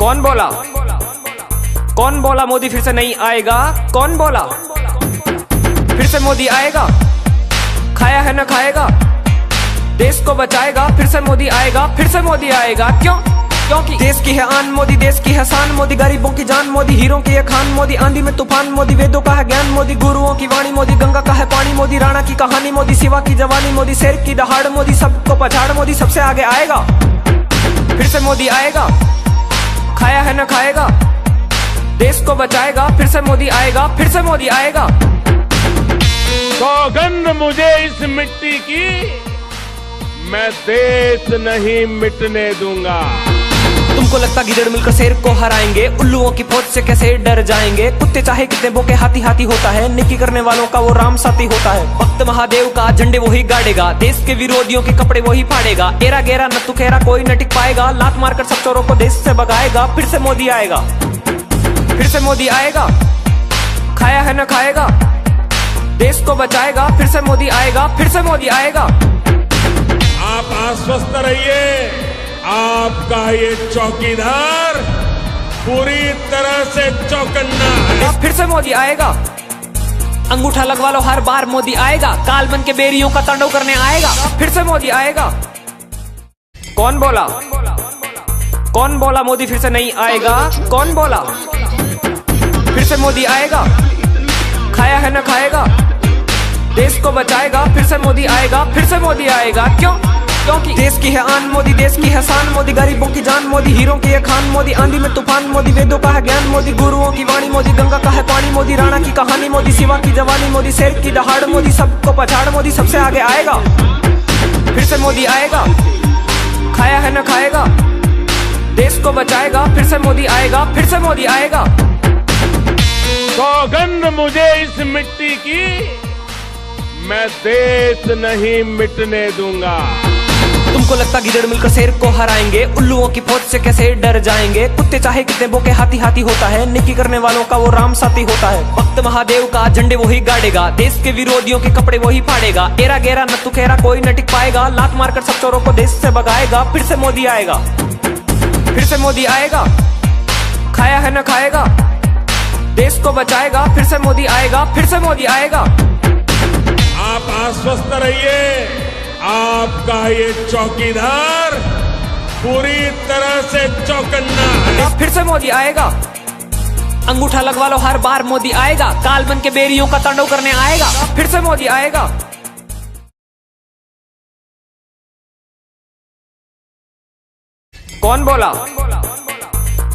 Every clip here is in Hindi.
कौन बोला? कौन बोला मोदी फिर से नहीं आएगा? कौन बोला फिर से मोदी आएगा? खाया है न खाएगा, देश को बचाएगा। फिर से मोदी आएगा, फिर से मोदी आएगा। क्यों? क्योंकि देश की है आन मोदी, देश की है शान मोदी, गरीबों की जान मोदी, हीरों की है खान मोदी, आंधी में तूफान मोदी, वेदों का है ज्ञान मोदी, गुरुओं की वाणी मोदी, गंगा का है पानी मोदी, राणा की कहानी मोदी, शिवा की जवानी मोदी, शेर की दहाड़ मोदी, सबको पछाड़ मोदी, सबसे आगे आएगा। फिर से मोदी आएगा, खाया है न खाएगा, देश को बचाएगा। फिर से मोदी आएगा, फिर से मोदी आएगा। सौगंध मुझे इस मिट्टी की, मैं देश नहीं मिटने दूंगा। तुमको लगता गिदड़ मिलकर शेर को हराएंगे, उल्लुओं की फौज से कैसे डर जाएंगे। कुत्ते चाहे कितने भूखे, हाथी हाथी होता है, नेकी करने वालों का वो राम साथी होता है। भक्त महादेव का झंडे वही गाड़ेगा, देश के विरोधियों के कपड़े वही फाड़ेगा। एरा गेरा न तू खेरा कोई न टिक पाएगा, लात मारकर सब चोरों को देश से भगाएगा। फिर से मोदी आएगा, फिर से मोदी आएगा, खाया है न खाएगा, देश को बचाएगा। फिर से मोदी आएगा, फिर से मोदी आएगा। आप आश्वस्त रहिए, आपका ये चौकीदार पूरी तरह से चौकन्ना है। फिर से मोदी आएगा, अंगूठा लगवा लो, हर बार मोदी आएगा। काल बन के बेरियों का तांडव करने आएगा। फिर से मोदी आएगा। कौन बोला? कौन बोला मोदी फिर से नहीं आएगा? कौन बोला फिर से मोदी आएगा? खाया है न खाएगा, देश को बचाएगा। फिर से मोदी आएगा, फिर से मोदी आएगा। क्यों? क्योंकि देश की है आन मोदी, देश की है शान मोदी, गरीबों की जान मोदी, हीरों की है खान मोदी, आंधी में तूफान मोदी, वेदों का है ज्ञान मोदी, गुरुओं की वाणी मोदी, गंगा का है पानी मोदी, राणा की कहानी मोदी, शिवा की जवानी मोदी, शेर की दहाड़ मोदी, सबको पछाड़ मोदी, सबसे आगे आएगा। फिर से मोदी आएगा, खाया है न खाएगा, देश को बचाएगा। फिर से मोदी आएगा, फिर से मोदी आएगा। सौगंध मुझे इस मिट्टी की, मैं देश नहीं मिटने दूंगा। तुमको लगता गिदड़ मिलकर शेर को हराएंगे, उल्लुओं की फौज से कैसे डर जाएंगे। कुत्ते चाहे कितने भूखे, हाथी हाथी होता है, नेकी करने वालों का वो राम साथी होता है। भक्त महादेव का झंडे वही गाड़ेगा, देश के विरोधियों के कपड़े वही फाड़ेगा। एरा गेरा न तू खेरा कोई न टिक पाएगा, लात मारकर सब चोरों को देश से भगाएगा। फिर से मोदी आएगा, फिर से मोदी आएगा, खाया है न खाएगा, देश को बचाएगा। फिर से मोदी आएगा, फिर से मोदी आएगा। आप आश्वस्त रहिए, आपका ये चौकीदार पूरी तरह से चौकन्ना है। फिर से मोदी आएगा, अंगूठा लगवा लो, हर बार मोदी आएगा। काल बन के बेरियों का तांडव करने आएगा। फिर से मोदी आएगा। कौन बोला?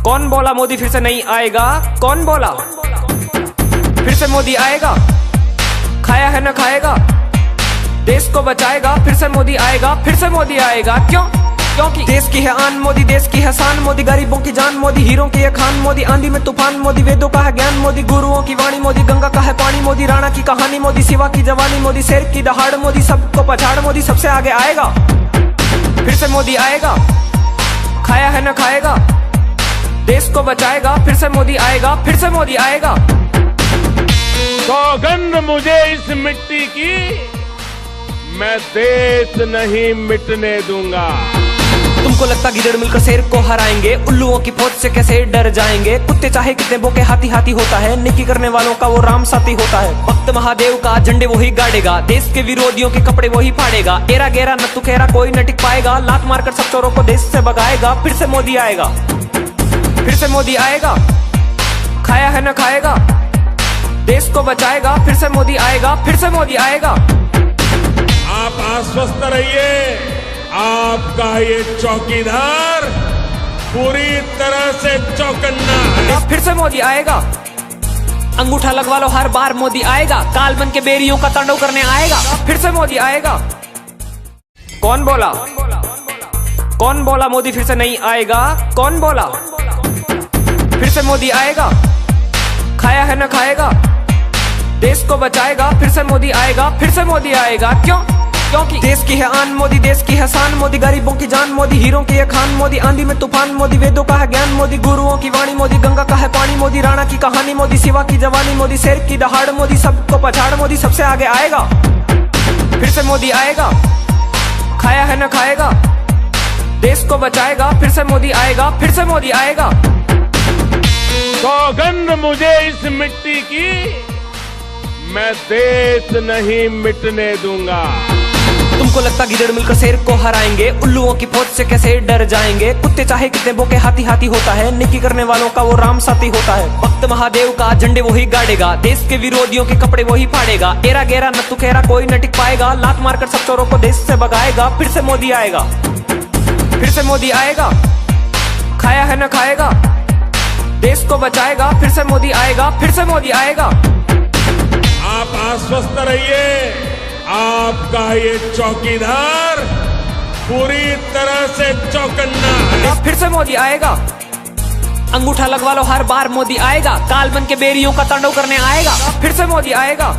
कौन बोला मोदी फिर से नहीं आएगा? कौन बोला फिर से मोदी आएगा? खाया है न खाएगा, देश को बचाएगा। फिर से मोदी आएगा, फिर से मोदी आएगा। क्यों? क्योंकि देश की है आन मोदी, देश की है शान मोदी, गरीबों की जान मोदी, हीरों की है खान मोदी, आंधी में तूफान मोदी, वेदों का है ज्ञान मोदी, गुरुओं की वाणी मोदी, गंगा का है पानी मोदी, राणा की कहानी मोदी, शिवा की जवानी मोदी, शेर की दहाड़ मोदी, सबको पछाड़ मोदी, सबसे आगे आएगा। फिर से मोदी आएगा, खाया है न खाएगा, देश को बचाएगा। फिर से मोदी आएगा, फिर से मोदी आएगा। सौगंध मुझे इस मिट्टी की, मैं देश नहीं मिटने दूंगा। तुमको लगता गिदड़ मिलकर शेर को हराएंगे, उल्लुओं की फौज से कैसे डर जाएंगे। कुत्ते चाहे कितने भूखे, हाथी हाथी होता है, नेकी करने वालों का वो राम साथी होता है। भक्त महादेव का झंडे वही गाड़ेगा, देश के विरोधियों के कपड़े वही फाड़ेगा। एरा गेरा न तू खेरा कोई न टिक पाएगा, लात मारकर सब चोरों को देश से भगाएगा। फिर से मोदी आएगा, फिर से मोदी आएगा, खाया है न खाएगा, देश को बचाएगा। फिर से मोदी आएगा, फिर से मोदी आएगा। आप आश्वस्त रहिए, आपका ये चौकीदार पूरी तरह से चौकन्ना है। फिर से मोदी आएगा, अंगूठा लगवा लो, हर बार मोदी आएगा। काल बन के बेरियों का तांडव करने आएगा। फिर से मोदी आएगा। कौन बोला? कौन बोला मोदी फिर से नहीं आएगा? कौन बोला फिर से मोदी आएगा? खाया है न खाएगा, देश को बचाएगा। फिर से मोदी आएगा, फिर से मोदी आएगा। क्यों? क्योंकि देश की है आन मोदी, देश की है शान मोदी, गरीबों की जान मोदी, हीरों की है खान मोदी, आंधी में तूफान मोदी, वेदों का है ज्ञान मोदी, गुरुओं की वाणी मोदी, गंगा का है पानी मोदी, राणा की कहानी मोदी, शिवा की जवानी मोदी, शेर की दहाड़ मोदी, सबको पछाड़ मोदी, सबसे आगे आएगा। फिर से मोदी आएगा, खाया है न खाएगा, देश को बचाएगा। फिर से मोदी आएगा, फिर से मोदी आएगा। सौगंध मुझे इस मिट्टी की, मैं देश नहीं मिटने दूंगा। तुमको लगता गिदड़ मिलकर शेर को हराएंगे, उल्लुओं की फौज से कैसे डर जाएंगे। कुत्ते चाहे कितने भूखे हाथी हाथी होता है, नेकी करने वालों का वो राम साथी होता है। भक्त महादेव का झंडे वही गाड़ेगा, देश के विरोधियों के कपड़े वही फाड़ेगा। तेरा गेरा न तू खेरा कोई न टिक पाएगा, लात मारकर सब चोरों को देश से भगाएगा। फिर से मोदी आएगा, फिर से मोदी आएगा, खाया है न खाएगा, देश को बचाएगा। फिर से मोदी आएगा, फिर से मोदी आएगा। आप आश्वस्त रहिए, आपका ये चौकीदार पूरी तरह से चौकन्ना है। फिर से मोदी आएगा, अंगूठा लगवा लो हर बार मोदी आएगा। काल बन के बेरियों का तांडव करने आएगा। फिर से मोदी आएगा।